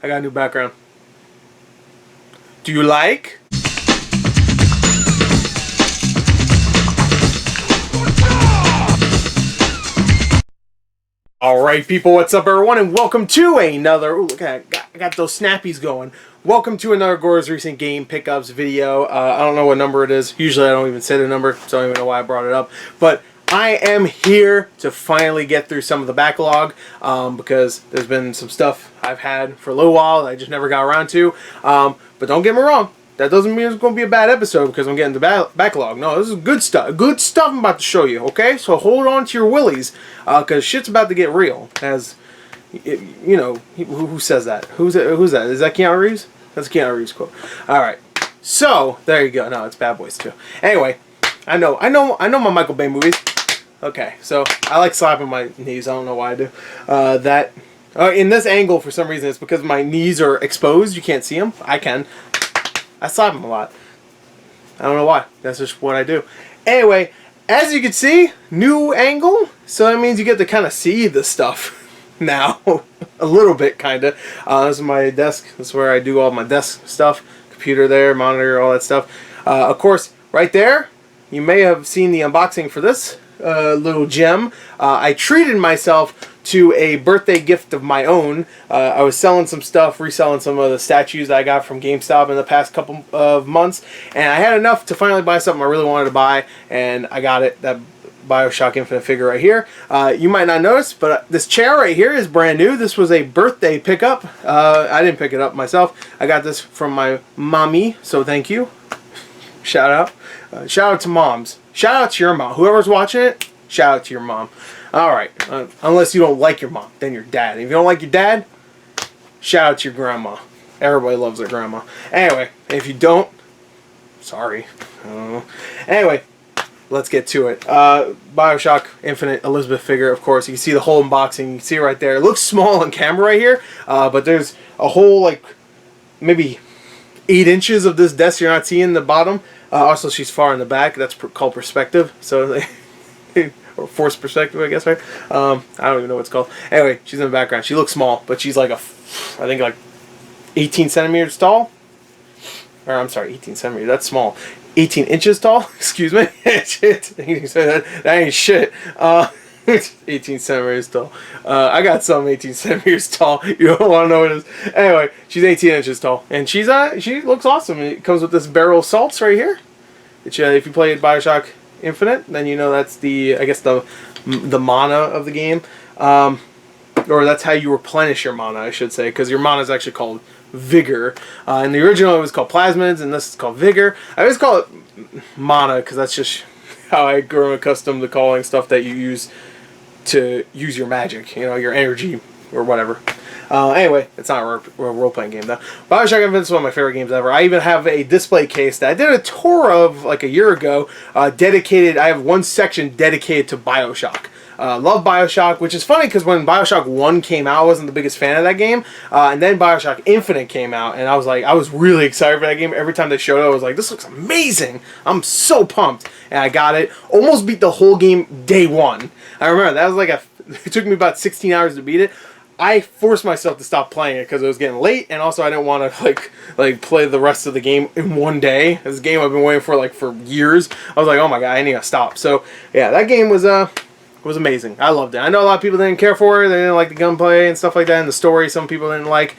I got a new background. Do you like? Alright people, what's up everyone, and welcome to another, ooh, look at that, I got those snappies going. Welcome to another Gore's Recent Game Pickups video. I don't know what number it is. Usually I don't even say the number, so I don't even know why I brought it up. But I am here to finally get through some of the backlog, because there's been some stuff I've had for a little while that I just never got around to. But don't get me wrong, that doesn't mean it's going to be a bad episode because I'm getting the backlog. No, this is good stuff. Good stuff I'm about to show you, okay? So hold on to your willies, because shit's about to get real. As, you know, who says that? Who's that? Is that Keanu Reeves? That's a Keanu Reeves quote. Alright, so, there you go. No, it's Bad Boys too. Anyway, I know my Michael Bay movies. Okay, so I like slapping my knees. I don't know why I do. In this angle, for some reason, it's because my knees are exposed. You can't see them. I can. I slap them a lot. I don't know why. That's just what I do. Anyway, as you can see, new angle. So that means you get to kind of see the stuff now. A little bit, kind of. This is my desk. This is where I do all my desk stuff. Computer there, monitor, all that stuff. Of course, right there, you may have seen the unboxing for this little gem. I treated myself to a birthday gift of my own. I was selling some stuff, reselling some of the statues that I got from GameStop in the past couple of months, and I had enough to finally buy something I really wanted to buy, and I got it, that Bioshock Infinite figure right here. You might not notice, but this chair right here is brand new. This was a birthday pickup. I didn't pick it up myself. I got this from my mommy, so thank you. Shout out. Shout out to moms. Shout out to your mom. Whoever's watching it, shout out to your mom. Alright, unless you don't like your mom, then your dad. If you don't like your dad, shout out to your grandma. Everybody loves their grandma. Anyway, if you don't, sorry. I don't know. Anyway, let's get to it. Bioshock Infinite Elizabeth figure, of course. You can see the whole unboxing. You can see it right there. It looks small on camera right here, but there's a whole, like, maybe 8 inches of this desk you're not seeing the bottom. Also, she's far in the back. That's called perspective. So, or forced perspective, I guess, right? I don't even know what it's called. Anyway, she's in the background. She looks small, but she's like I think like 18 centimeters tall. Or, I'm sorry, 18 centimeters. That's small. 18 inches tall? Excuse me. Shit. That ain't shit. 18 centimeters tall. I got some 18 centimeters tall. You don't want to know what it is. Anyway, she's 18 inches tall. And she looks awesome. It comes with this barrel of salts right here. Which, if you played Bioshock Infinite, then you know that's the, I guess, the mana of the game. Or that's how you replenish your mana, I should say. Because your mana is actually called Vigor. In the original it was called Plasmids, and this is called Vigor. I always call it mana because that's just how I grew accustomed to calling stuff that you use to use your magic, you know, your energy or whatever. Anyway, it's not a role-playing game though. Bioshock Infinite is one of my favorite games ever. I even have a display case that I did a tour of like a year ago, dedicated. I have one section dedicated to Bioshock. Love Bioshock, which is funny because when Bioshock 1 came out, I wasn't the biggest fan of that game. And then Bioshock Infinite came out, and I was really excited for that game. Every time they showed it, I was like, this looks amazing. I'm so pumped. And I got it. Almost beat the whole game day one. I remember, that was like it took me about 16 hours to beat it. I forced myself to stop playing it because it was getting late, and also I didn't want to like play the rest of the game in one day. This game I've been waiting for years. I was like, oh my god, I need to stop. So yeah, that game was amazing. I loved it. I know a lot of people didn't care for it. They didn't like the gunplay and stuff like that, and the story some people didn't like.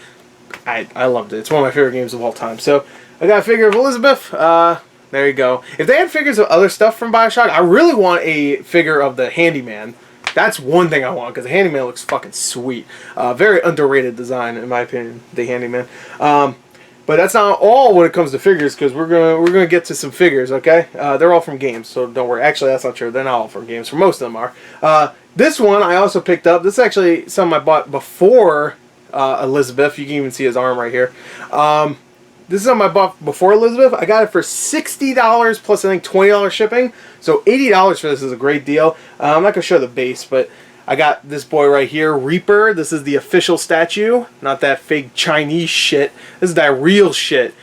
I loved it. It's one of my favorite games of all time. So I got a figure of Elizabeth. There you go. If they had figures of other stuff from Bioshock, I really want a figure of the Handyman. That's one thing I want, because the Handyman looks fucking sweet. Very underrated design, in my opinion, the Handyman. But that's not all when it comes to figures, because we're gonna get to some figures, okay? They're all from games, so don't worry. Actually, that's not true. They're not all from games. For most of them are. This one I also picked up. This is actually something I bought before Elizabeth. You can even see his arm right here. This is something I bought before Elizabeth. I got it for $60 plus I think $20 shipping. So $80 for this is a great deal. I'm not going to show the base, but I got this boy right here, Reaper. This is the official statue, not that fake Chinese shit. This is that real shit.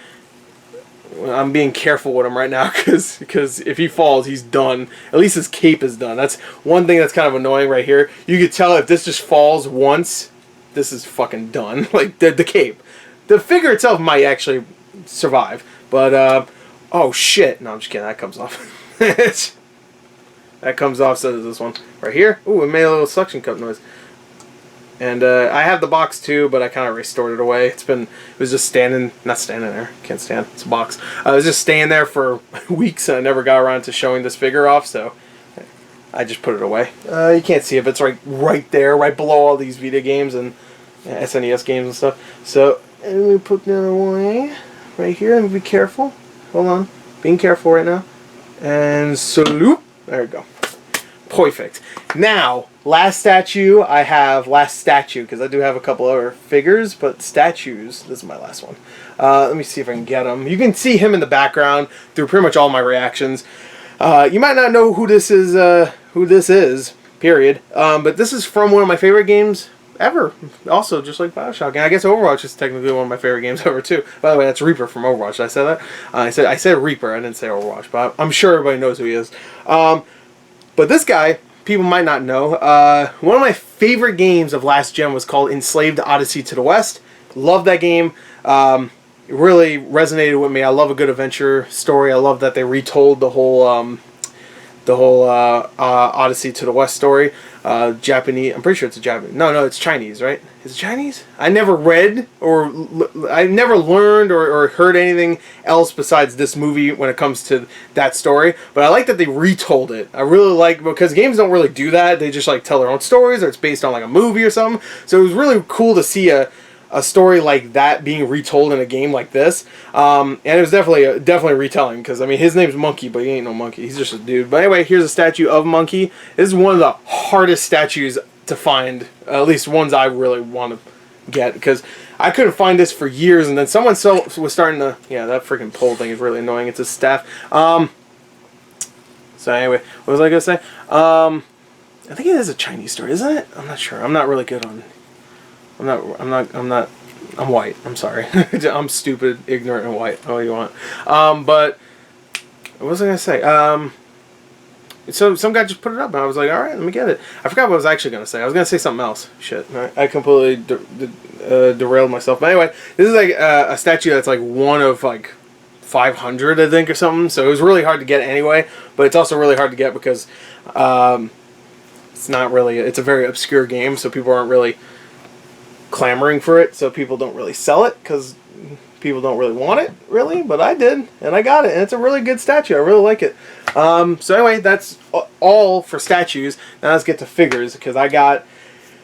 I'm being careful with him right now because if he falls, he's done. At least his cape is done. That's one thing that's kind of annoying right here. You could tell if this just falls once, this is fucking done. Like, the cape. The figure itself might actually survive. But, oh shit. No, I'm just kidding. That comes off. That comes off, so does this one. Right here. Ooh, it made a little suction cup noise. And I have the box too, but I kind of restored it away. It was just not standing there. Can't stand. It's a box. I was just staying there for weeks, and I never got around to showing this figure off, so I just put it away. You can't see it, but it's right there, right below all these Vita games and SNES games and stuff. So let me put that away right here. And be careful. Hold on, being careful right now. And salute. There we go. Perfect. Now, last statue, because I do have a couple other figures, but statues, this is my last one. Let me see if I can get him. You can see him in the background through pretty much all my reactions. You might not know who this is, period. But this is from one of my favorite games ever. Also, just like Bioshock. And I guess Overwatch is technically one of my favorite games ever, too. By the way, that's Reaper from Overwatch. Did I say that? I said Reaper. I didn't say Overwatch, but I'm sure everybody knows who he is. But this guy, people might not know. One of my favorite games of last gen was called Enslaved Odyssey to the West. Love that game. It really resonated with me. I love a good adventure story. I love that they retold the whole Odyssey to the West story. Japanese. I'm pretty sure it's a Japanese. No, it's Chinese, right? Is it Chinese? I never read or I never learned or heard anything else besides this movie when it comes to that story. But I like that they retold it. I really like, because games don't really do that. They just like tell their own stories, or it's based on like a movie or something. So it was really cool to see a story like that being retold in a game like this. And it was definitely retelling, because I mean, his name's Monkey, but he ain't no monkey. He's just a dude. But anyway, here's a statue of Monkey. This is one of the hardest statues to find, at least ones I really want to get, because I couldn't find this for years, and then someone was starting to, yeah, that freaking pole thing is really annoying. It's a staff. So anyway, what was I gonna say? I think it is a Chinese story, isn't it? I'm not sure. I'm not really good on. I'm white. I'm sorry. I'm stupid, ignorant, and white. All you want. But what was I gonna say? So some guy just put it up, and I was like, all right, let me get it. I forgot what I was actually going to say. I was going to say something else. Shit. I completely derailed myself. But anyway, this is like a statue that's like one of like 500, I think, or something. So it was really hard to get anyway. But it's also really hard to get because it's not really, it's a very obscure game, so people aren't really clamoring for it. So people don't really sell it because people don't really want it, really, but I did, and I got it, and it's a really good statue. I really like it. So anyway, that's all for statues. Now let's get to figures, because I got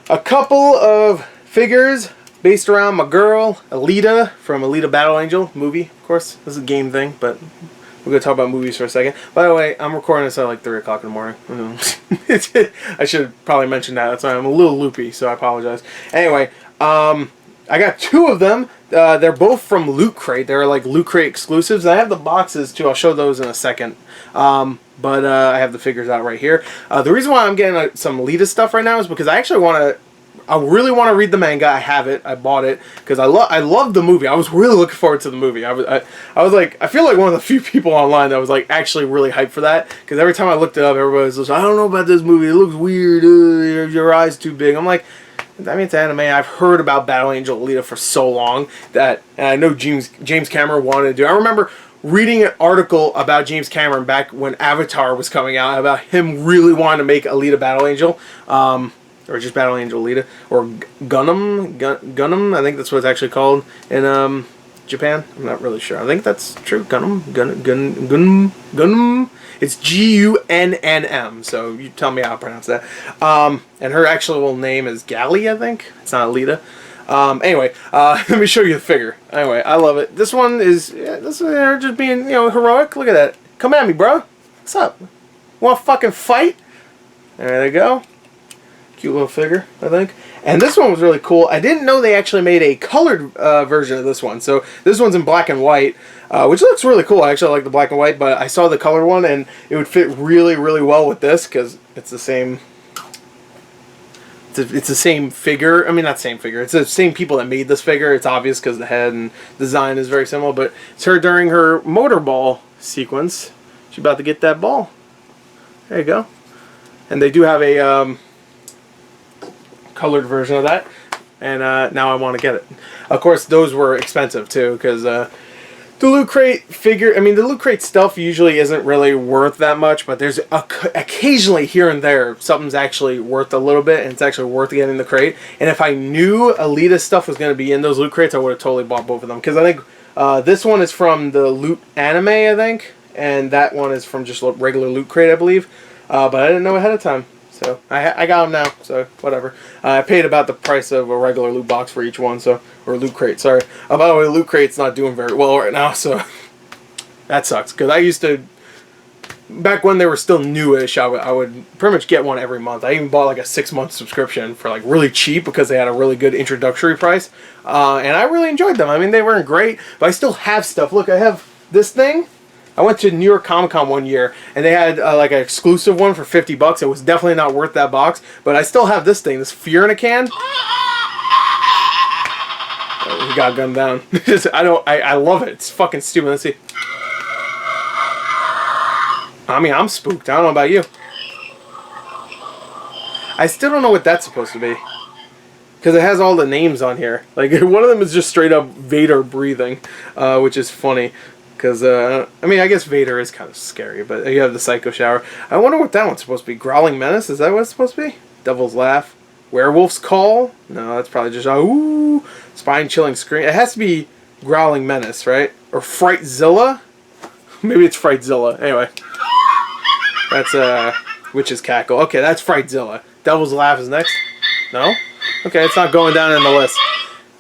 a couple of figures based around my girl, Alita, from Alita Battle Angel movie. Of course, this is a game thing, but we're going to talk about movies for a second. By the way, I'm recording this at like 3 o'clock in the morning. I should probably mention that. That's why I'm a little loopy, so I apologize. Anyway, I got 2 of them. They're both from Loot Crate. They're like Loot Crate exclusives. I have the boxes too. I'll show those in a second. But I have the figures out right here. The reason why I'm getting some Alita stuff right now is because I actually I really want to read the manga. I have it. I bought it because I love the movie. I was really looking forward to the movie. I was like, I feel like one of the few people online that was like actually really hyped for that, because every time I looked it up, everybody was like, I don't know about this movie. It looks weird. Your eyes too big. I'm like, I mean, it's anime. I've heard about Battle Angel Alita for so long that, and I know James Cameron wanted to do. I remember reading an article about James Cameron back when Avatar was coming out, about him really wanting to make Alita Battle Angel, or just Battle Angel Alita, or Gundam. I think that's what it's actually called in Japan. I'm not really sure. I think that's true. Gundam. It's Gunnm, so you tell me how to pronounce that. And her actual name is Gally, I think. It's not Alita. Anyway, let me show you the figure. Anyway, I love it. This one is, this is her just being, heroic. Look at that. Come at me, bro. What's up? Want to fucking fight? There they go. Cute little figure, I think. And this one was really cool. I didn't know they actually made a colored version of this one. So this one's in black and white, which looks really cool. I actually like the black and white, but I saw the colored one, and it would fit really, really well with this, because it's the same. It's the same figure. I mean, not same figure. It's the same people that made this figure. It's obvious because the head and design is very similar. But it's her during her motor ball sequence. She's about to get that ball. There you go. And they do have a colored version of that. and now I want to get it. Of course, those were expensive too, because the Loot Crate figure, I mean, the Loot Crate stuff usually isn't really worth that much, but there's occasionally here and there something's actually worth a little bit, and it's actually worth getting the crate. And if I knew Alita stuff was going to be in those Loot Crates, I would have totally bought both of them, because I think this one is from the Loot Anime, I think, and that one is from just regular Loot Crate, I believe. But I didn't know ahead of time, so I got them now, so whatever. I paid about the price of a regular loot box for each one, so, or Loot Crate, sorry. By the way, Loot Crate's not doing very well right now, so that sucks, because I used to, back when they were still newish, I would pretty much get one every month. I even bought like a 6-month subscription for like really cheap, because they had a really good introductory price, and I really enjoyed them. I mean, they weren't great, but I still have stuff. Look, I have this thing. I went to New York Comic Con one year, and they had like an exclusive one for $50. It was definitely not worth that box, but I still have this thing, this Fear in a Can. Oh, he got gunned down. I love it. It's fucking stupid. Let's see. I mean, I'm spooked. I don't know about you. I still don't know what that's supposed to be, because it has all the names on here. Like, one of them is just straight up Vader breathing, which is funny. Because, I mean, I guess Vader is kind of scary, but you have the Psycho Shower. I wonder what that one's supposed to be. Growling Menace? Is that what it's supposed to be? Devil's Laugh? Werewolf's Call? No, that's probably just, ooh, spine-chilling scream. It has to be Growling Menace, right? Or Frightzilla? Maybe it's Frightzilla. Anyway. That's, Witch's Cackle. Okay, that's Frightzilla. Devil's Laugh is next? No? Okay, it's not going down in the list.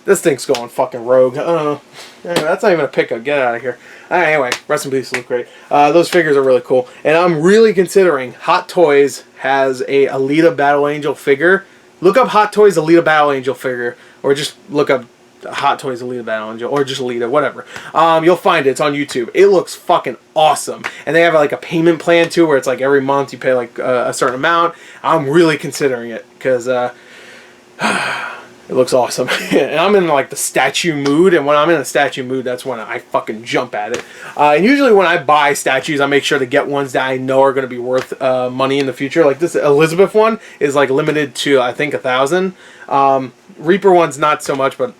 This thing's going fucking rogue. Anyway, that's not even a pickup. Get out of here. Anyway, rest in peace, Loot Crate. Those figures are really cool. And I'm really considering, Hot Toys has a Alita Battle Angel figure. Look up Hot Toys Alita Battle Angel figure. Or just look up Hot Toys Alita Battle Angel. Or just Alita, whatever. You'll find it. It's on YouTube. It looks fucking awesome. And they have like a payment plan too, where it's like every month you pay like a certain amount. I'm really considering it. Because, it looks awesome. And I'm in like the statue mood, and when I'm in a statue mood, that's when I fucking jump at it. And usually when I buy statues, I make sure to get ones that I know are going to be worth money in the future. Like this Elizabeth one is like limited to, I think, 1,000. Reaper one's not so much, but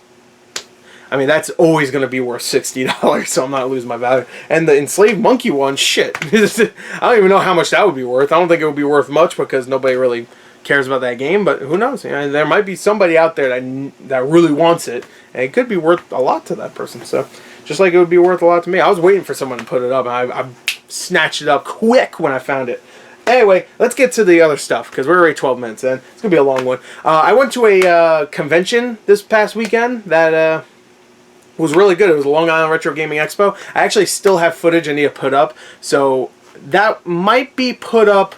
I mean, that's always going to be worth $60, so I'm not losing my value. And the Enslaved Monkey one, shit. I don't even know how much that would be worth. I don't think it would be worth much, because nobody really cares about that game, but who knows? You know, there might be somebody out there that really wants it, and it could be worth a lot to that person. So, just like it would be worth a lot to me. I was waiting for someone to put it up, and I snatched it up quick when I found it. Anyway, let's get to the other stuff, because we're already 12 minutes in. It's going to be a long one. I went to a convention this past weekend that was really good. It was Long Island Retro Gaming Expo. I actually still have footage I need to put up, so that might be put up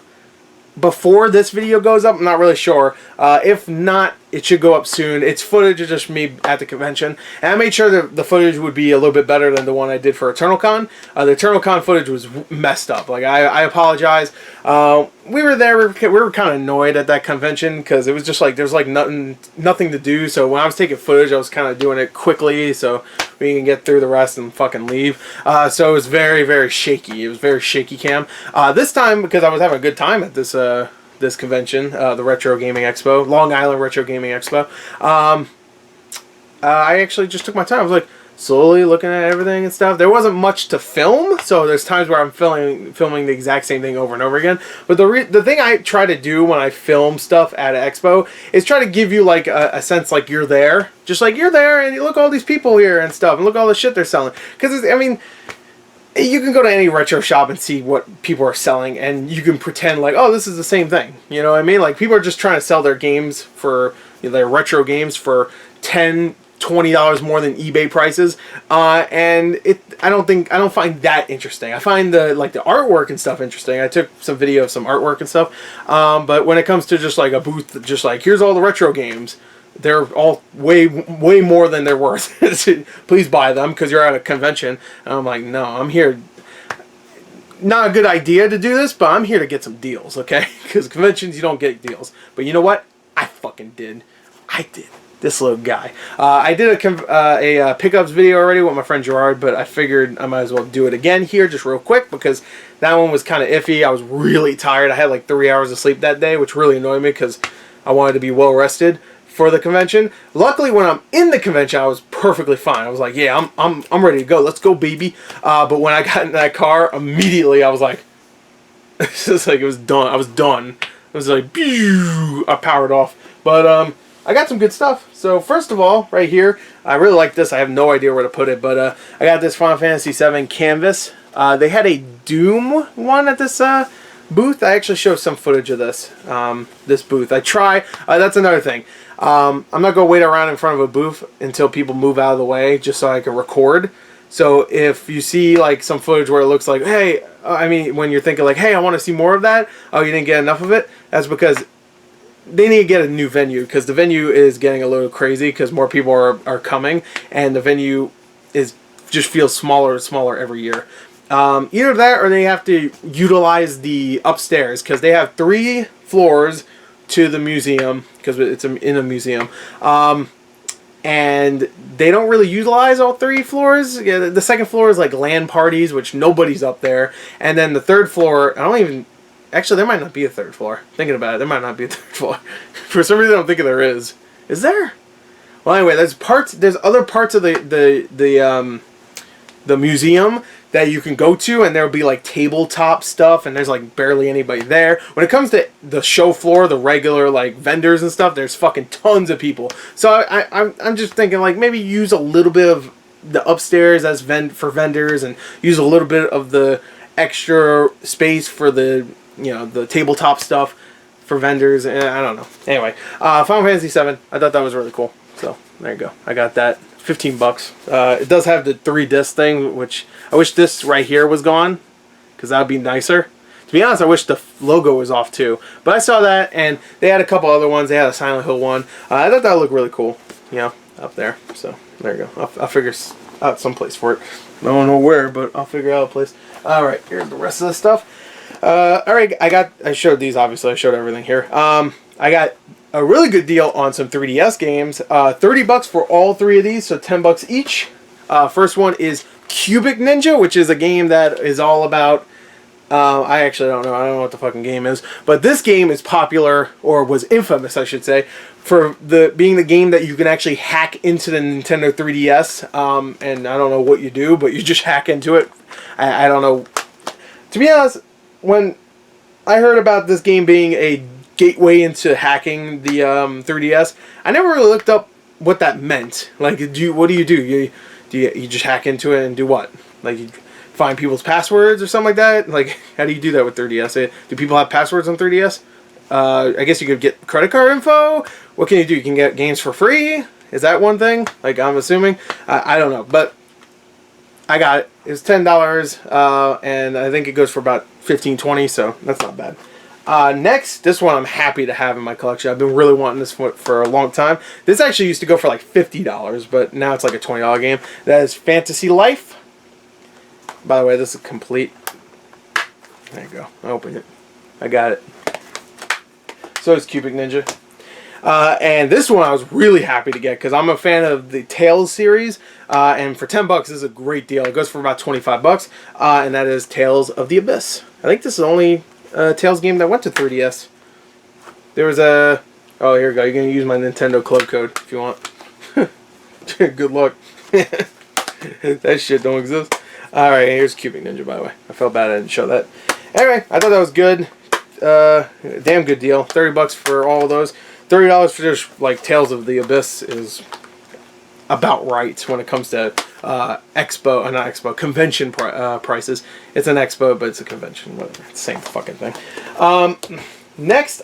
before this video goes up. I'm not really sure. If not, it should go up soon. It's footage of just me at the convention, and I made sure that the footage would be a little bit better than the one I did for EternalCon. The EternalCon footage was messed up. Like, I apologize. We were there, we were kind of annoyed at that convention, because it was just like, there's like nothing to do, so when I was taking footage, I was kind of doing it quickly, so we can get through the rest and fucking leave. So it was very, very shaky. It was very shaky cam. This time, because I was having a good time at this this convention, the Retro Gaming Expo, Long Island Retro Gaming Expo, I actually just took my time. I was like, slowly looking at everything and stuff. There wasn't much to film, so there's times where I'm filming the exact same thing over and over again. But the thing I try to do when I film stuff at an expo is try to give you like a sense like you're there. Just like you're there, and you look all these people here and stuff, and look all the shit they're selling. Because, I mean, you can go to any retro shop and see what people are selling, and you can pretend like, oh, this is the same thing. You know what I mean? Like, people are just trying to sell their games for, their retro games for $10, $20 more than eBay prices, and I don't find that interesting. I find the artwork and stuff interesting. I took some video of some artwork and stuff, but when it comes to just like a booth, just like, here's all the retro games, they're all way more than they're worth. Please buy them because you're at a convention. And I'm like, no, I'm here. Not a good idea to do this, but I'm here to get some deals, okay? Because conventions, you don't get deals. But you know what? I fucking did. I did. This little guy. I did a pickups video already with my friend Gerard, but I figured I might as well do it again here just real quick because that one was kind of iffy. I was really tired. I had like 3 hours of sleep that day, which really annoyed me because I wanted to be well rested. for the convention. Luckily, when I'm in the convention, I was perfectly fine. I was like, yeah, I'm ready to go. Let's go, baby. But when I got in that car, immediately I was like, it's just like it was done. I was done. It was like, pew, I powered off. But I got some good stuff. So first of all, right here, I really like this. I have no idea where to put it, but I got this Final Fantasy VII canvas. They had a Doom one at this booth. I actually showed some footage of this this booth. I try. That's another thing. I'm not going to wait around in front of a booth until people move out of the way just so I can record. So if you see like some footage where it looks like, hey, I mean, when you're thinking like, hey, I want to see more of that. Oh, you didn't get enough of it. That's because they need to get a new venue, because the venue is getting a little crazy because more people are coming, and the venue is just feels smaller and smaller every year. Either that or they have to utilize the upstairs, because they have 3 floors to the museum, because it's in a museum. And they don't really utilize all 3 floors. Yeah, the second floor is like LAN parties, which nobody's up there. And then the 3rd floor, I don't even... Actually, there might not be a 3rd floor. Thinking about it, there might not be a 3rd floor. For some reason, I'm thinking there is. Is there? Well, anyway, there's other parts of the museum that you can go to, and there'll be like tabletop stuff, and there's like barely anybody there. When it comes to the show floor, the regular like vendors and stuff, there's fucking tons of people. So I'm just thinking like maybe use a little bit of the upstairs as for vendors, and use a little bit of the extra space for the the tabletop stuff for vendors. And I don't know. Anyway, Final Fantasy VII. I thought that was really cool. So there you go. I got that. $15. It does have the 3-disc thing, which I wish this right here was gone, because that would be nicer. To be honest, I wish the logo was off too. But I saw that, and they had a couple other ones. They had a Silent Hill one. I thought that looked really cool, up there. So there you go. I'll figure out some place for it. I don't know where, but I'll figure out a place. All right, here's the rest of the stuff. All right, I showed these. Obviously, I showed everything here. I got a really good deal on some 3DS games. $30 for all 3 of these, so $10 each. First one is Cubic Ninja, which is a game that is all about... I actually don't know. I don't know what the fucking game is. But this game is popular, or was infamous, I should say, for being the game that you can actually hack into the Nintendo 3DS. And I don't know what you do, but you just hack into it. I don't know. To be honest, when I heard about this game being a gateway into hacking the 3DS, I never really looked up what that meant. Like, what do? You just hack into it and do what? Like, you find people's passwords or something like that? Like, how do you do that with 3DS? Do people have passwords on 3DS? I guess you could get credit card info. What can you do? You can get games for free? Is that one thing? Like, I'm assuming. I don't know, but I got it. It's $10, and I think it goes for about $15-$20, so that's not bad. Next, this one I'm happy to have in my collection. I've been really wanting this for a long time. This actually used to go for like $50, but now it's like a $20 game. That is Fantasy Life. By the way, this is complete. There you go. I opened it. I got it. So is Cubic Ninja. And this one I was really happy to get, because I'm a fan of the Tales series. And for $10, this is a great deal. It goes for about $25. And that is Tales of the Abyss. I think this is the only Tales game that went to 3DS. There was a... Oh, here we go. You're going to use my Nintendo club code if you want. Good luck. That shit don't exist. Alright, here's Cubic Ninja, by the way. I felt bad I didn't show that. Anyway, I thought that was good. Damn good deal. $30 for all of those. $30 for just like Tales of the Abyss is about right when it comes to convention prices. It's an expo, but it's a convention. Whatever. It's the same fucking thing. Next,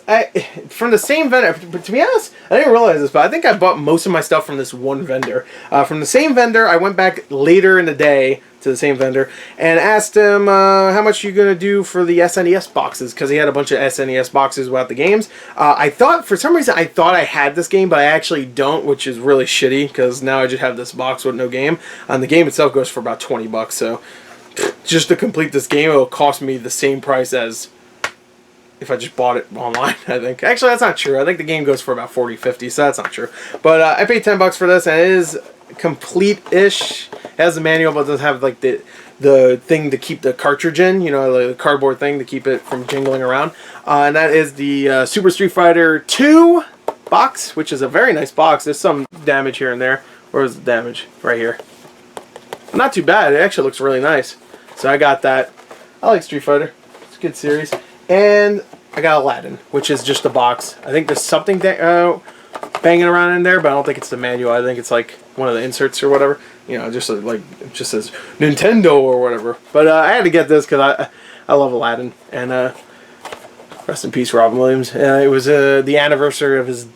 from the same vendor. To be honest, I didn't realize this, but I think I bought most of my stuff from this one vendor. From the same vendor, I went back later in the day to the same vendor and asked him how much you gonna do for the SNES boxes, because he had a bunch of SNES boxes without the games. I thought, for some reason, I thought I had this game, but I actually don't, which is really shitty, because now I just have this box with no game. And the game itself goes for about $20, so just to complete this game, it'll cost me the same price as if I just bought it online, I think. Actually, that's not true. I think the game goes for about $40-$50, so that's not true. But I paid $10 for this, and it is complete-ish. It has the manual, but it doesn't have like the thing to keep the cartridge in, you know, the cardboard thing to keep it from jingling around. And that is the Super Street Fighter 2 box, which is a very nice box. There's some damage here and there. Where is the damage? Right here. Not too bad. It actually looks really nice. So I got that. I like Street Fighter. It's a good series. And I got Aladdin, which is just a box. I think there's something banging around in there, but I don't think it's the manual. I think it's like one of the inserts or whatever. You know, just like it just says Nintendo or whatever. But I had to get this because I love Aladdin. And rest in peace, Robin Williams. It was the anniversary of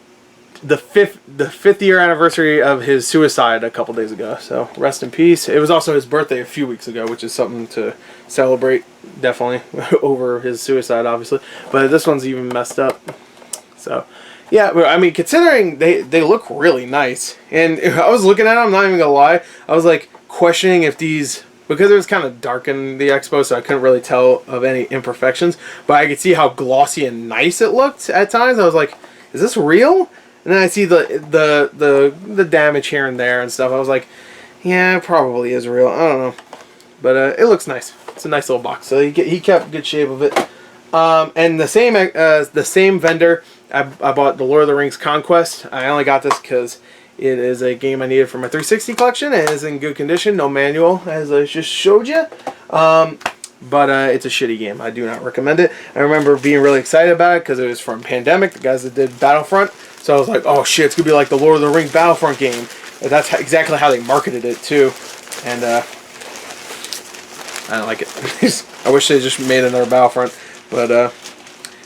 the fifth year anniversary of his suicide a couple days ago. So rest in peace. It was also his birthday a few weeks ago, which is something to celebrate, definitely, over his suicide, obviously. But this one's even messed up. So yeah, I mean, considering they look really nice, and I was looking at them, I'm not even gonna lie, I was like questioning if these, because it was kind of dark in the expo, so I couldn't really tell of any imperfections, but I could see how glossy and nice it looked at times. I was like, is this real? And then I see the damage here and there and stuff. I was like, yeah, it probably is real. I don't know, but it looks nice. It's a nice little box. So he kept good shape of it. And the same vendor, I bought the Lord of the Rings Conquest. I only got this because it is a game I needed for my 360 collection, and it's in good condition, no manual, as I just showed you. But it's a shitty game. I do not recommend it. I remember being really excited about it because it was from Pandemic, the guys that did Battlefront. So I was like, oh shit, it's going to be like the Lord of the Rings Battlefront game. And that's exactly how they marketed it too. And I don't like it. I wish they just made another Battlefront. But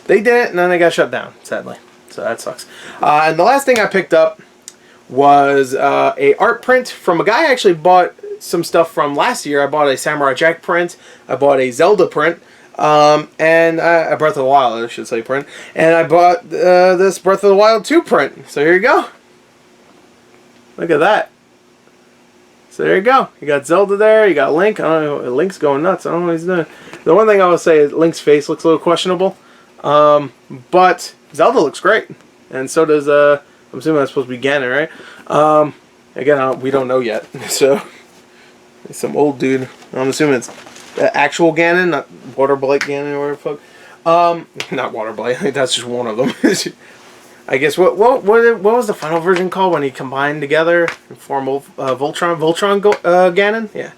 they did it, and then they got shut down, sadly. So that sucks. And the last thing I picked up was a art print from a guy I actually bought some stuff from last year. I bought a Samurai Jack print. I bought a Zelda print. And a Breath of the Wild, I should say, print. And I bought this Breath of the Wild 2 print. So here you go. Look at that. So there you go. You got Zelda there. You got Link. I don't know. Link's going nuts. I don't know what he's doing. The one thing I will say is Link's face looks a little questionable. But Zelda looks great. And so does, I'm assuming that's supposed to be Ganon, right? Again, we don't know yet. So, it's some old dude. I'm assuming it's actual Ganon, not Water Blight Ganon or whatever the fuck. Not Water Blight. I think that's just one of them. I guess what was the final version called when he combined together and formed Voltron Ganon? Yeah,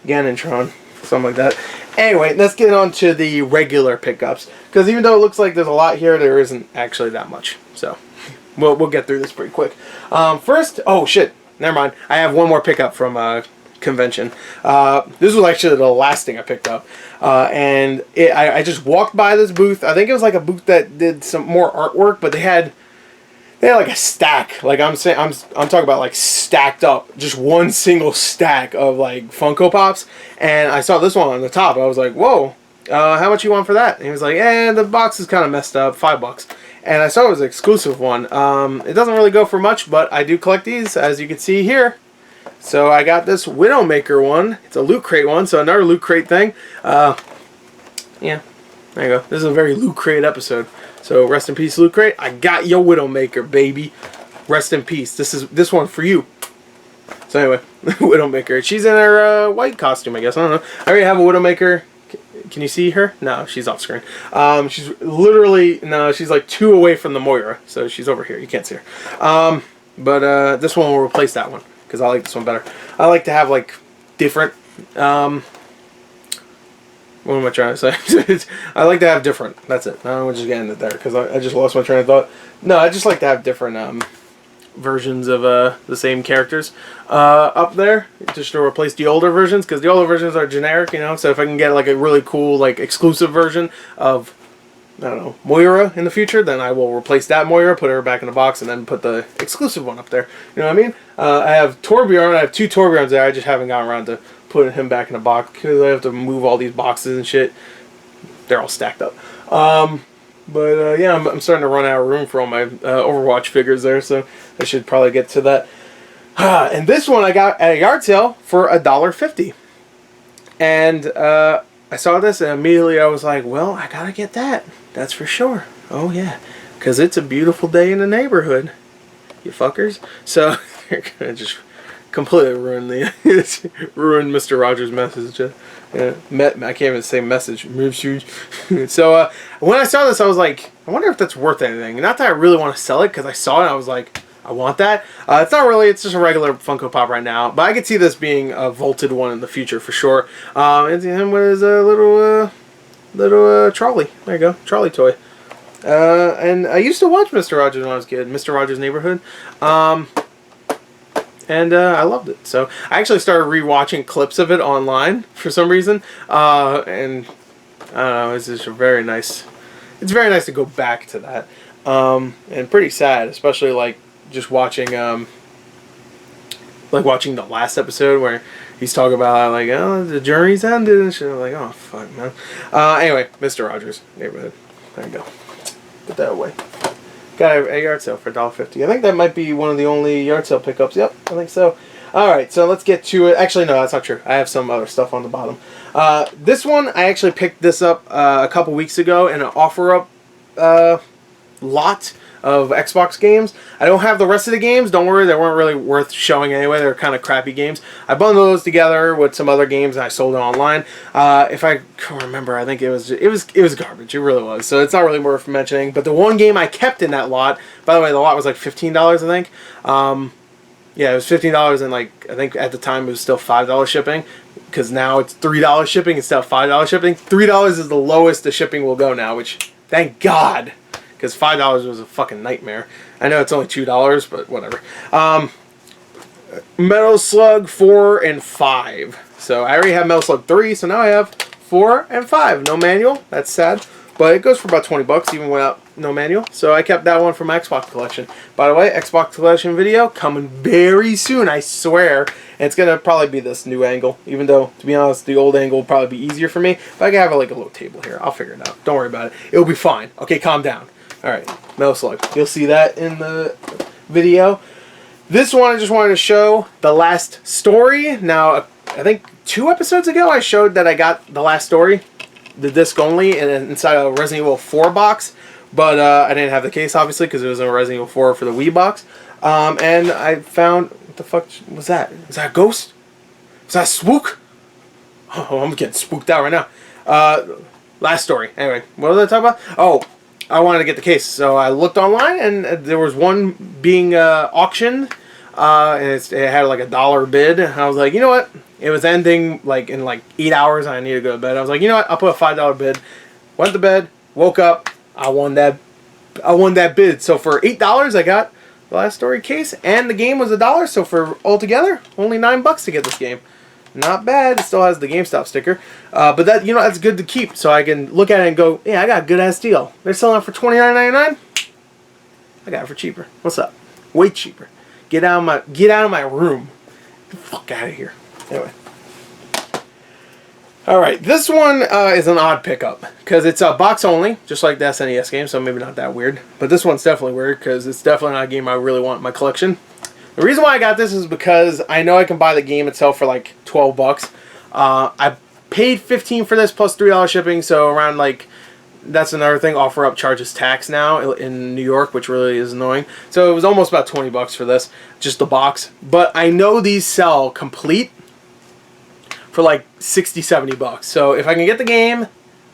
Ganontron, something like that. Anyway, let's get on to the regular pickups, because even though it looks like there's a lot here, there isn't actually that much. So we'll get through this pretty quick. First, oh shit, never mind. I have one more pickup from convention. This was actually the last thing I picked up, and I just walked by this booth. I think it was like a booth that did some more artwork, but they had like a stack. Like I'm talking about like stacked up, just one single stack of like Funko Pops. And I saw this one on the top. I was like, whoa, how much you want for that? And he was like, the box is kind of messed up, $5. And I saw it was an exclusive one. It doesn't really go for much, but I do collect these, as you can see here. So I got this Widowmaker one. It's a Loot Crate one, so another Loot Crate thing. Yeah, there you go. This is a very Loot Crate episode. So rest in peace, Loot Crate. I got your Widowmaker, baby. Rest in peace. This one for you. So anyway, Widowmaker. She's in her white costume, I guess. I don't know. I already have a Widowmaker. Can you see her? No, she's off screen. She's literally, no, she's like 2 away from the Moira. So she's over here. You can't see her. But this one will replace that one, because I like this one better. I like to have like different, what am I trying to say? I like to have different, that's it. I'm just getting it there, because I just lost my train of thought. No, I just like to have different versions of the same characters up there, just to replace the older versions, because the older versions are generic, you know. So if I can get like a really cool, like exclusive version of, I don't know, Moira in the future, then I will replace that Moira, put her back in the box, and then put the exclusive one up there. You know what I mean? I have Torbjorn. I have 2 Torbjorns there. I just haven't gotten around to putting him back in the box, because I have to move all these boxes and shit. They're all stacked up. But yeah, I'm starting to run out of room for all my Overwatch figures there, so I should probably get to that. And this one I got at a yard sale for $1.50. And I saw this, and immediately I was like, well, I gotta get that. That's for sure. Oh yeah, because it's a beautiful day in the neighborhood, you fuckers. So you're gonna just completely ruined the ruined Mr. Rogers' message. Yeah, I can't even say message. So when I saw this, I was like, I wonder if that's worth anything. Not that I really want to sell it, because I saw it and I was like, I want that. It's not really. It's just a regular Funko Pop right now. But I could see this being a vaulted one in the future for sure. And him with his little trolley. There you go, trolley toy. And I used to watch Mr. Rogers when I was a kid. Mr. Rogers' Neighborhood. And I loved it. So I actually started rewatching clips of it online for some reason. And I don't know, it's just very nice. It's very nice to go back to that. And pretty sad, especially like just watching watching the last episode where he's talking about like, oh, the journey's ended and shit. I'm like, oh fuck, man. Anyway, Mr. Rogers' Neighborhood. There you go. Put that away. Got a yard sale for $1.50. I think that might be one of the only yard sale pickups. Yep, I think so. Alright, so let's get to it. Actually, no, that's not true. I have some other stuff on the bottom. This one, I actually picked this up a couple weeks ago in an offer-up lot of Xbox games. I don't have the rest of the games. Don't worry, they weren't really worth showing anyway. They were kind of crappy games. I bundled those together with some other games and I sold it online. If I can't remember, I think it was garbage. It really was. So it's not really worth mentioning. But the one game I kept in that lot, by the way, the lot was like $15, I think. Yeah, it was $15, and like I think at the time it was still $5 shipping, because now it's $3 shipping instead of $5 shipping. $3 is the lowest the shipping will go now, which thank God. Because $5 was a fucking nightmare. I know it's only $2, but whatever. Metal Slug 4 and 5. So I already have Metal Slug 3, so now I have 4 and 5. No manual. That's sad. But it goes for about 20 bucks even without no manual. So I kept that one for my Xbox collection. By the way, Xbox collection video coming very soon, I swear. And it's going to probably be this new angle. Even though, to be honest, the old angle will probably be easier for me. But I can have like a little table here. I'll figure it out. Don't worry about it. It'll be fine. Okay, calm down. Alright, Metal Slug. You'll see that in the video. This one I just wanted to show the last story. Now, I think 2 episodes ago I showed that I got the last story, the disc only, and inside a Resident Evil 4 box. But I didn't have the case, obviously, because it was in a Resident Evil 4 for the Wii box. And I found... What the fuck was that? Is that a ghost? Is that a spook? Oh, I'm getting spooked out right now. Last story. Anyway, what was I talking about? Oh, I wanted to get the case, so I looked online, and there was one being auctioned, and it had like $1 bid. And I was like, you know what? It was ending like in like 8 hours, and I needed to go to bed. I was like, you know what? I'll put a $5 bid. Went to bed, woke up, I won that bid. So for $8, I got the last story case, and the game was $1. So for altogether, only $9 to get this game. Not bad. It still has the GameStop sticker. But that, you know, that's good to keep, so I can look at it and go, yeah, I got a good ass deal. They're selling it for $29.99. I got it for cheaper. What's up? Way cheaper. Get out of my room. Get the fuck out of here. Anyway. Alright, this one is an odd pickup, because it's a box only, just like the SNES game, so maybe not that weird. But this one's definitely weird, because it's definitely not a game I really want in my collection. The reason why I got this is because I know I can buy the game itself for like 12 bucks. I paid $15 for this plus $3 shipping, so around like, that's another thing, OfferUp charges tax now in New York, which really is annoying. So it was almost about 20 bucks for this, just the box. But I know these sell complete for like 60, 70 bucks. So if I can get the game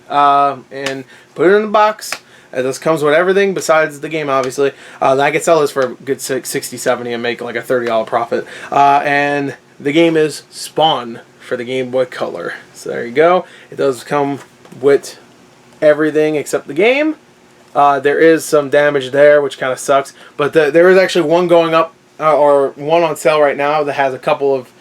and put it in the box, this comes with everything besides the game, obviously. I could sell this for a good 60, 70 and make like a $30 profit. And the game is Spawn for the Game Boy Color. So there you go. It does come with everything except the game. There is some damage there, which kind of sucks. But there is actually one going up, or one on sale right now that has a couple of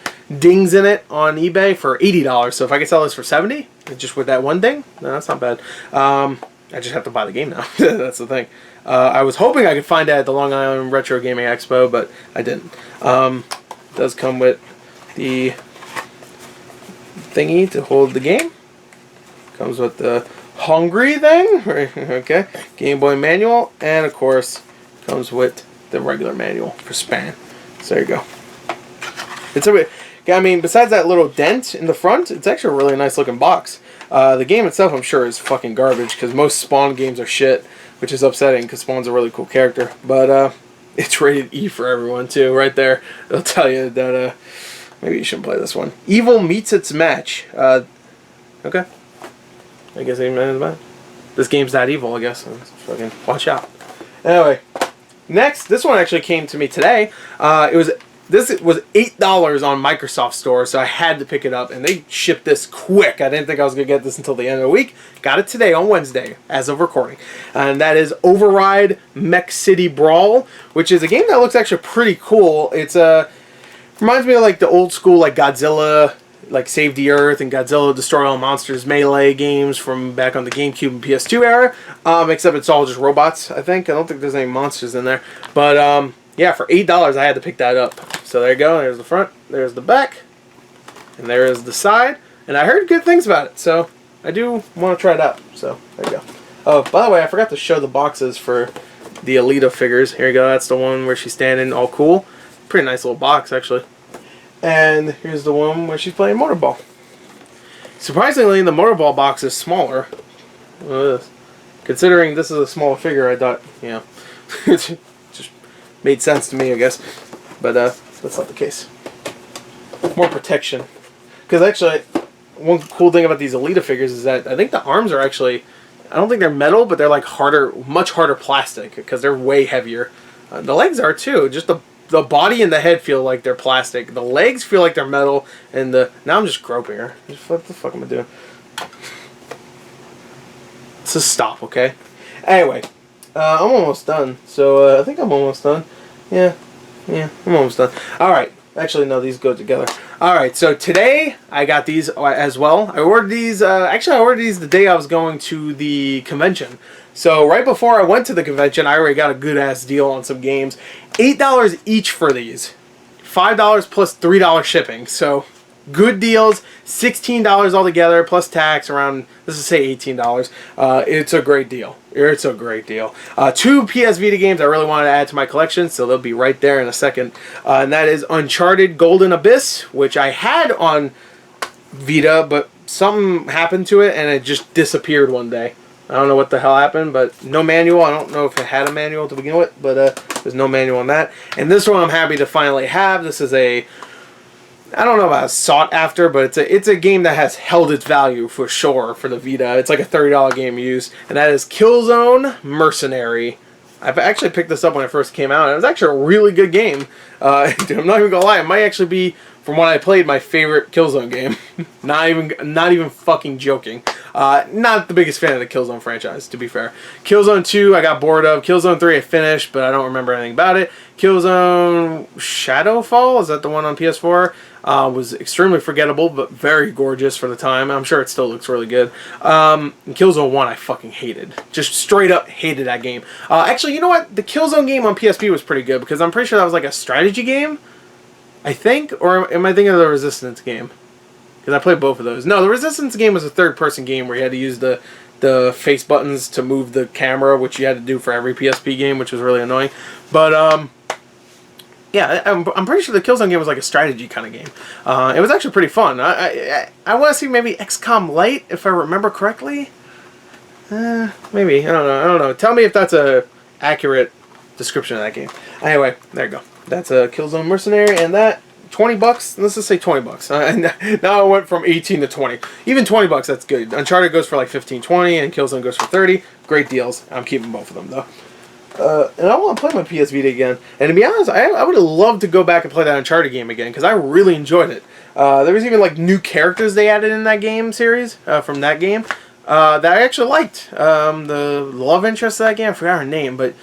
dings in it on eBay for $80. So if I could sell this for $70, just with that one ding, no, that's not bad. I just have to buy the game now. That's the thing. I was hoping I could find it at the Long Island Retro Gaming Expo, but I didn't. It does come with the thingy to hold the game. Comes with the hungry thing. Okay. Game Boy manual. And, of course, comes with the regular manual for Span. So there you go. It's a... I mean, besides that little dent in the front, it's actually a really nice looking box. The game itself, I'm sure, is fucking garbage, because most Spawn games are shit, which is upsetting, because Spawn's a really cool character. But, It's rated E for everyone too, right there. They'll tell you that maybe you shouldn't play this one. Evil meets its match. Okay. I guess this game's not evil, I guess. So fucking watch out. Anyway, next, this one actually came to me today. This was $8 on Microsoft Store, so I had to pick it up, and they shipped this quick. I didn't think I was going to get this until the end of the week. Got it today on Wednesday, as of recording. And that is Override Mech City Brawl, which is a game that looks actually pretty cool. It's reminds me of like the old school like Godzilla, like Save the Earth and Godzilla Destroy All Monsters Melee games from back on the GameCube and PS2 era. Except it's all just robots, I think. I don't think there's any monsters in there. But yeah, for $8 I had to pick that up. So there you go. There's the front, there's the back, and there is the side. And I heard good things about it, so I do want to try it out. So there you go. Oh, by the way, I forgot to show the boxes for the Alita figures. Here you go. That's the one where she's standing all cool. Pretty nice little box, actually. And here's the one where she's playing Motorball. Surprisingly, the Motorball box is smaller. Considering this is a smaller figure, I thought, you know, it just made sense to me, I guess. But that's not the case. More protection. Because actually, one cool thing about these Alita figures is that I think the arms are actually, I don't think they're metal, but they're like harder, much harder plastic, because they're way heavier. The legs are too. Just the body and the head feel like they're plastic. The legs feel like they're metal, and now I'm just groping her. What the fuck am I doing? Let's just stop, okay? Anyway, I'm almost done. So I think I'm almost done. Yeah, I'm almost done. All right. Actually, no, these go together. All right. So today I got these as well. I ordered these. Actually, I ordered these the day I was going to the convention. So right before I went to the convention, I already got a good-ass deal on some games. $8 each for these. $5 plus $3 shipping. So good deals. $16 altogether plus tax around, let's just say $18. It's a great deal. It's a great deal. 2 PS Vita games I really wanted to add to my collection, so they'll be right there in a second. And that is Uncharted Golden Abyss, which I had on Vita, but something happened to it and it just disappeared one day. I don't know what the hell happened, but no manual. I don't know if it had a manual to begin with, but there's no manual on that. And this one I'm happy to finally have. This is a, I don't know about sought after, but it's a game that has held its value for sure for the Vita. It's like a $30 game used, and that is Killzone Mercenary. I've actually picked this up when it first came out, and it was actually a really good game. Dude, I'm not even gonna lie, it might actually be, from what I played, my favorite Killzone game. not even fucking joking. Not the biggest fan of the Killzone franchise, to be fair. Killzone 2 I got bored of. Killzone 3 I finished, but I don't remember anything about it. Killzone Shadowfall, is that the one on PS4? Was extremely forgettable, but very gorgeous for the time. I'm sure it still looks really good. And Killzone 1 I fucking hated. Just straight up hated that game. Actually, you know what? The Killzone game on PSP was pretty good, because I'm pretty sure that was like a strategy game, I think? Or am I thinking of the Resistance game? Because I played both of those. No, the Resistance game was a third-person game where you had to use the face buttons to move the camera, which you had to do for every PSP game, which was really annoying. But, yeah, I'm pretty sure the Killzone game was like a strategy kind of game. It was actually pretty fun. I want to see maybe XCOM Lite, if I remember correctly. Maybe. I don't know. Tell me if that's a accurate description of that game. Anyway, there you go. That's a Killzone Mercenary, and that $20. Let's just say $20. Now I went from 18 to 20. Even $20, that's good. Uncharted goes for like 15, 20, and Killzone goes for 30. Great deals. I'm keeping both of them though. And I want to play my PS Vita again. And to be honest, I would have loved to go back and play that Uncharted game again, because I really enjoyed it. There was even like new characters they added in that game series from that game that I actually liked. The love interest of that game, I forgot her name, but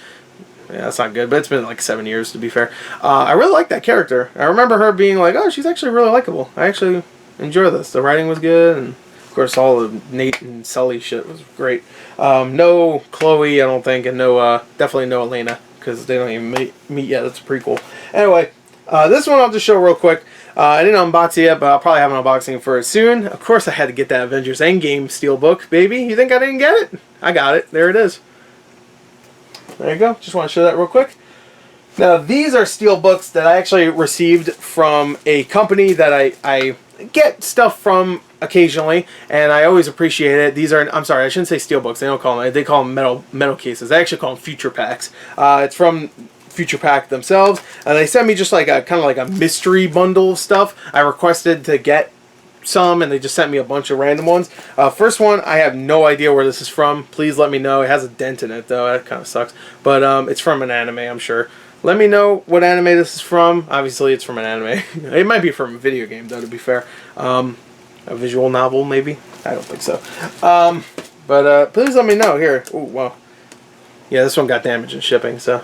yeah, that's not good. But it's been like 7 years, to be fair. I really liked that character. I remember her being like, oh, she's actually really likable. I actually enjoy this. The writing was good, and of course all the Nate and Sully shit was great. No Chloe, I don't think, and no, definitely no Elena, because they don't even meet yet. That's a prequel. Anyway, this one I'll just show real quick. I didn't unbox it yet, but I'll probably have an unboxing for it soon. Of course I had to get that Avengers Endgame Steelbook, baby. You think I didn't get it? I got it. There it is. There you go. Just want to show that real quick. Now, these are Steelbooks that I actually received from a company that I get stuff from occasionally, and I always appreciate it. These are, I'm sorry, I shouldn't say Steelbooks. They don't call them, they call them metal cases. I actually call them Future Packs. It's from Future Pack themselves. And they sent me just like a kind of like a mystery bundle of stuff. I requested to get some, and they just sent me a bunch of random ones. First one, I have no idea where this is from. Please let me know. It has a dent in it, though. That kind of sucks. But it's from an anime, I'm sure. Let me know what anime this is from. Obviously, it's from an anime. It might be from a video game, though, to be fair. A visual novel, maybe? I don't think so. But please let me know. Here. Ooh, wow. Yeah, this one got damaged in shipping, so.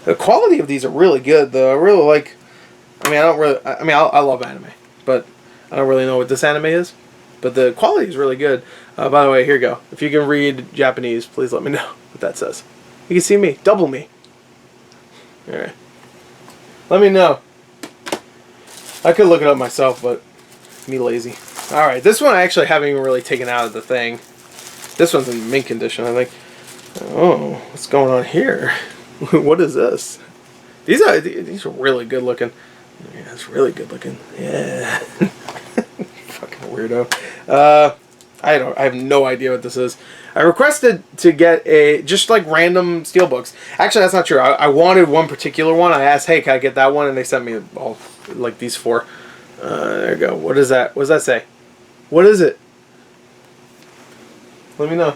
The quality of these are really good, though. I really like... I mean, I love anime, but I don't really know what this anime is. But the quality is really good. By the way, here you go. If you can read Japanese, please let me know what that says. You can see me. Double me. Alright. Let me know. I could look it up myself, but me lazy. Alright, this one I actually haven't even really taken out of the thing. This one's in mint condition, I think. Oh, what's going on here? What is this? These are really good looking. Yeah, it's really good looking. Yeah. Fucking weirdo. I have no idea what this is. I requested to get just like random steelbooks. Actually, that's not true. I wanted one particular one. I asked, hey, can I get that one? And they sent me all like these 4. There you go. What is that? What does that say? What is it? Let me know.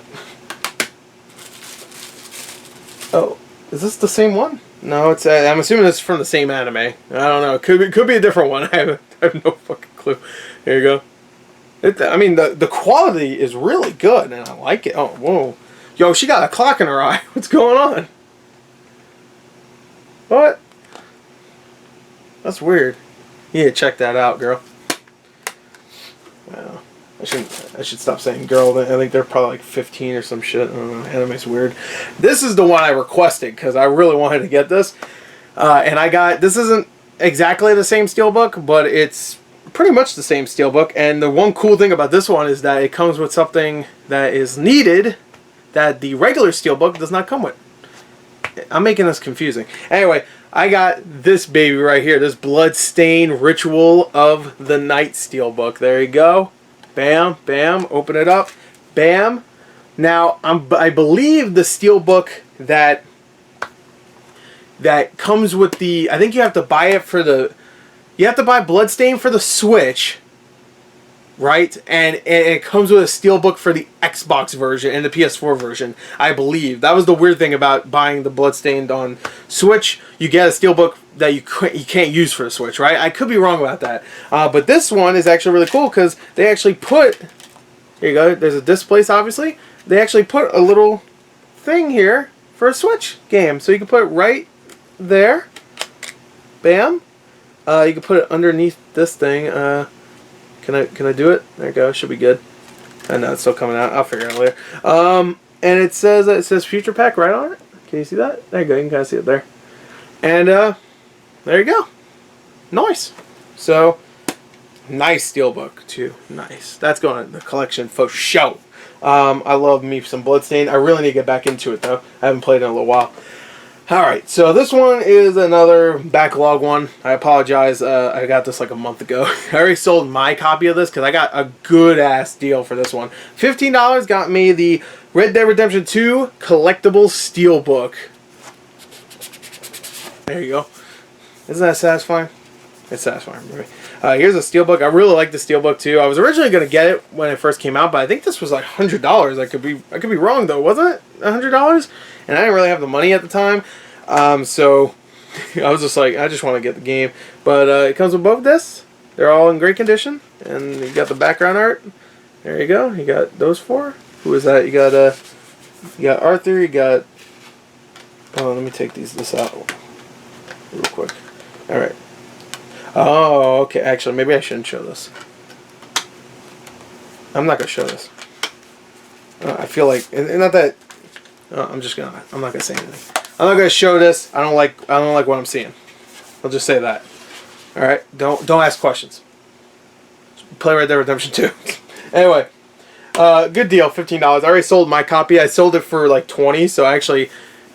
Oh, is this the same one? No, it's. I'm assuming it's from the same anime. I don't know. Could be a different one. I have no fucking clue. Here you go. I mean, the quality is really good, and I like it. Oh, whoa. Yo, she got a clock in her eye. What's going on? What? That's weird. You need to check that out, girl. Wow. I should stop saying girl. I think they're probably like 15 or some shit. I don't know. Anime's weird. This is the one I requested because I really wanted to get this. And I got... This isn't exactly the same steelbook, but it's pretty much the same steelbook. And the one cool thing about this one is that it comes with something that is needed that the regular steelbook does not come with. I'm making this confusing. Anyway, I got this baby right here. This Bloodstained Ritual of the Night steelbook. There you go. Bam, bam. Open it up. Bam. Now, I believe the steelbook that comes with the... I think you have to buy it for the... You have to buy Bloodstained for the Switch, right? And it comes with a steelbook for the Xbox version and the PS4 version, I believe. That was the weird thing about buying the Bloodstained on Switch. You get a steelbook that you can't use for the Switch, right? I could be wrong about that. But this one is actually really cool because they actually put... Here you go. There's a displace, obviously. They actually put a little thing here for a Switch game. So you can put it right there. Bam. You can put it underneath this thing. Can I do it? There you go. Should be good. I know it's still coming out. I'll figure it out later. And it says Future Pack right on it. Can you see that? There you go. You can kind of see it there. And there you go. Nice. So nice steelbook too. Nice. That's going in the collection for show. I love me some Bloodstained. I really need to get back into it though. I haven't played in a little while. Alright, so this one is another backlog one. I apologize, I got this like a month ago. I already sold my copy of this because I got a good-ass deal for this one. $15 got me the Red Dead Redemption 2 Collectible Steelbook. There you go. Isn't that satisfying? It's satisfying for me. Here's a steelbook. I really like the steelbook too. I was originally going to get it when it first came out, but I think this was like $100. I could be wrong though, wasn't it? $100? And I didn't really have the money at the time. So I was just like, I just want to get the game. But it comes with both discs. They're all in great condition. And you got the background art. There you go. You got those 4. Who is that? You got Arthur. You got... Oh, let me take this out real quick. Alright. Oh, okay. Actually, maybe I shouldn't show this. I'm not going to show this. I feel like... Not that... I'm not going to say anything. I'm not going to show this. I don't like what I'm seeing. I'll just say that. All right? Don't ask questions. Play Red Dead Redemption 2. Anyway, good deal, $15. I already sold my copy. I sold it for like $20, so I actually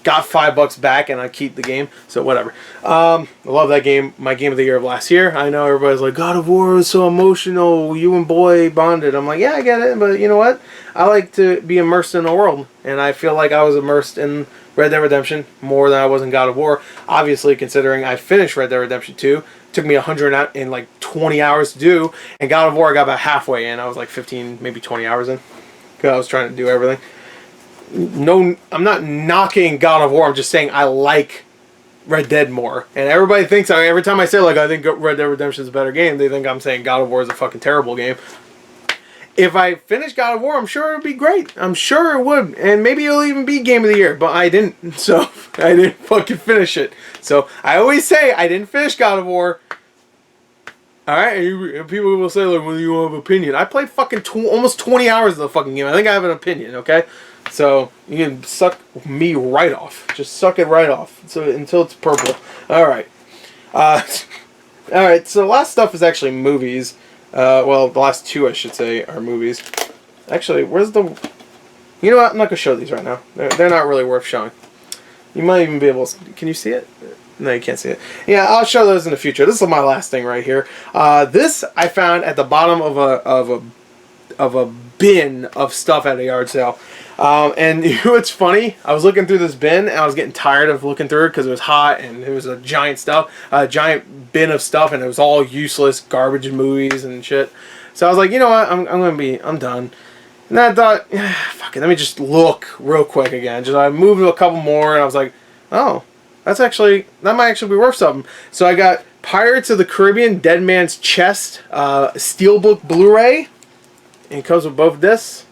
got $5 back, and I keep the game. So whatever. I love that game. My game of the year of last year. I know everybody's like, God of War is so emotional. You and boy bonded. I'm like, yeah, I get it, but you know what? I like to be immersed in the world, and I feel like I was immersed in Red Dead Redemption more than I was in God of War. Obviously, considering I finished Red Dead Redemption 2, it took me 120 hours to do, and God of War I got about halfway in. I was like 15, maybe 20 hours in, because I was trying to do everything. No, I'm not knocking God of War. I'm just saying I like Red Dead more. And everybody thinks, every time I say, like, I think Red Dead Redemption is a better game, they think I'm saying God of War is a fucking terrible game. If I finish God of War, I'm sure it would be great. I'm sure it would. And maybe it'll even be Game of the Year. But I didn't. So, I didn't fucking finish it. So, I always say I didn't finish God of War. Alright? And people will say, like, well, you have an opinion. I played fucking almost 20 hours of the fucking game. I think I have an opinion, okay? So, you can suck me right off. Just suck it right off. So until it's purple. Alright. Alright, so the last stuff is actually movies. Well, the last two, I should say, are movies. Actually, where's the... You know what? I'm not going to show these right now. They're not really worth showing. You might even be able to... Can you see it? No, you can't see it. Yeah, I'll show those in the future. This is my last thing right here. This I found at the bottom of a bin of stuff at a yard sale. And you know what's funny? I was looking through this bin and I was getting tired of looking through it because it was hot and it was a giant giant bin of stuff, and it was all useless garbage movies and shit. So I was like, you know what? I'm done. And then I thought, fuck it, let me just look real quick again. Just I moved a couple more and I was like, oh, that might actually be worth something. So I got Pirates of the Caribbean: Dead Man's Chest Steelbook Blu-ray. And it comes with both discs.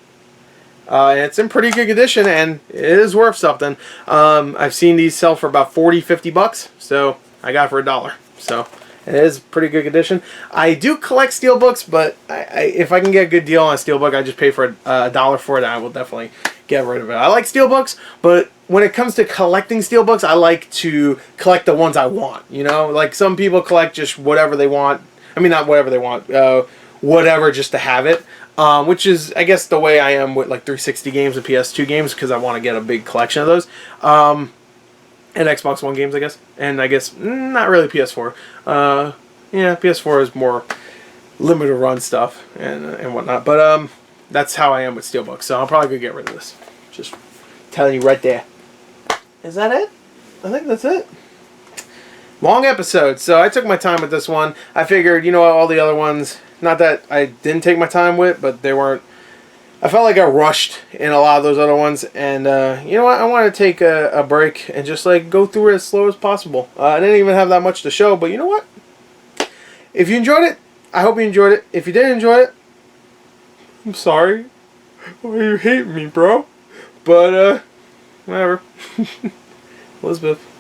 And it's in pretty good condition, and it is worth something. I've seen these sell for about $40-50, so I got it for $1. So it is pretty good condition. I do collect steelbooks, but if I can get a good deal on a steelbook, I just pay for $1 for it. I will definitely get rid of it. I like steelbooks, but when it comes to collecting steelbooks, I like to collect the ones I want. You know, like some people collect just whatever they want. I mean, not whatever they want. Whatever, just to have it. Which is, I guess, the way I am with like 360 games and PS2 games, because I want to get a big collection of those. And Xbox One games, I guess. And I guess, not really PS4. Yeah, PS4 is more limited run stuff and whatnot. But that's how I am with Steelbook. So I'll probably go get rid of this. Just telling you right there. Is that it? I think that's it. Long episode. So I took my time with this one. I figured, you know what, all the other ones... Not that I didn't take my time with, but they weren't... I felt like I rushed in a lot of those other ones. And, you know what? I want to take a break and just, like, go through it as slow as possible. I didn't even have that much to show, but you know what? If you enjoyed it, I hope you enjoyed it. If you didn't enjoy it, I'm sorry. Why you hate me, bro? But, whatever. Elizabeth.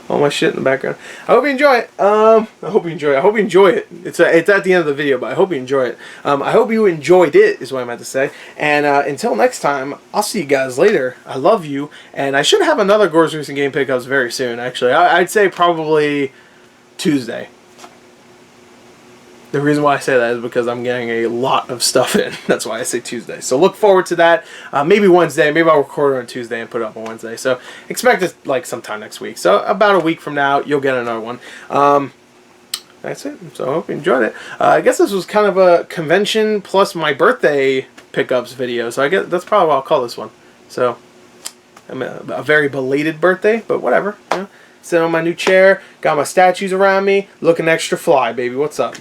All my shit in the background. I hope you enjoy it. I hope you enjoy it. I hope you enjoy it. It's at the end of the video, but I hope you enjoy it. I hope you enjoyed it, is what I meant to say. And until next time, I'll see you guys later. I love you. And I should have another Gor's Recent Game Pickups very soon, actually. I'd say probably Tuesday. The reason why I say that is because I'm getting a lot of stuff in. That's why I say Tuesday. So look forward to that. Maybe Wednesday. Maybe I'll record it on Tuesday and put it up on Wednesday. So expect it like sometime next week. So about a week from now, you'll get another one. That's it. So I hope you enjoyed it. I guess this was kind of a convention plus my birthday pickups video. So I guess that's probably what I'll call this one. So a very belated birthday, but whatever. You know? Sitting on my new chair, got my statues around me, looking extra fly, baby. What's up?